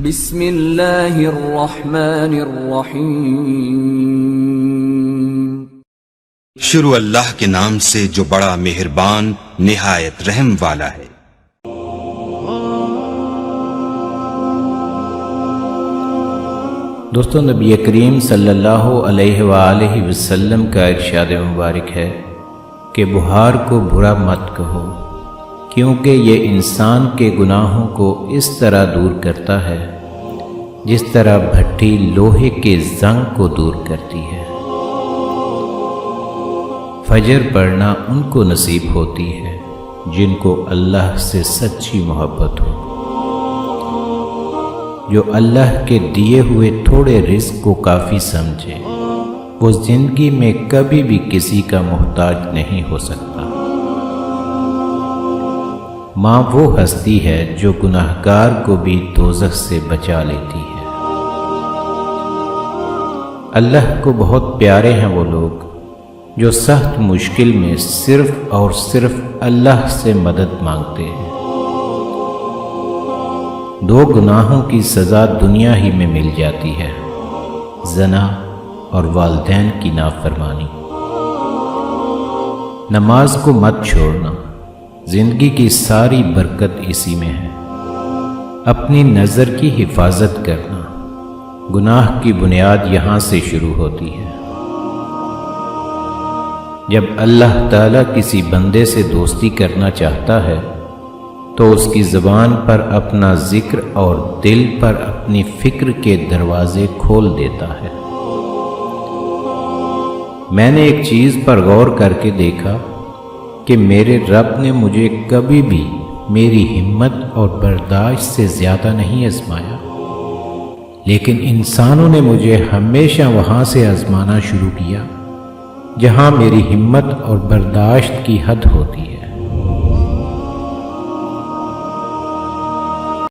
بسم اللہ الرحمن الرحیم شروع اللہ کے نام سے جو بڑا مہربان نہایت رحم والا ہے۔ دوستو، نبی کریم صلی اللہ علیہ وآلہ وسلم کا ارشاد مبارک ہے کہ بہار کو برا مت کہو، کیونکہ یہ انسان کے گناہوں کو اس طرح دور کرتا ہے جس طرح بھٹی لوہے کے زنگ کو دور کرتی ہے۔ فجر پڑھنا ان کو نصیب ہوتی ہے جن کو اللہ سے سچی محبت ہو، جو اللہ کے دیے ہوئے تھوڑے رزق کو کافی سمجھے، وہ زندگی میں کبھی بھی کسی کا محتاج نہیں ہو سکتا۔ ماں وہ ہستی ہے جو گناہگار کو بھی دوزخ سے بچا لیتی ہے۔ اللہ کو بہت پیارے ہیں وہ لوگ جو سخت مشکل میں صرف اور صرف اللہ سے مدد مانگتے ہیں۔ دو گناہوں کی سزا دنیا ہی میں مل جاتی ہے، زنا اور والدین کی نافرمانی۔ نماز کو مت چھوڑنا، زندگی کی ساری برکت اسی میں ہے۔ اپنی نظر کی حفاظت کرنا، گناہ کی بنیاد یہاں سے شروع ہوتی ہے۔ جب اللہ تعالیٰ کسی بندے سے دوستی کرنا چاہتا ہے تو اس کی زبان پر اپنا ذکر اور دل پر اپنی فکر کے دروازے کھول دیتا ہے۔ میں نے ایک چیز پر غور کر کے دیکھا کہ میرے رب نے مجھے کبھی بھی میری ہمت اور برداشت سے زیادہ نہیں آزمایا، لیکن انسانوں نے مجھے ہمیشہ وہاں سے آزمانا شروع کیا جہاں میری ہمت اور برداشت کی حد ہوتی ہے۔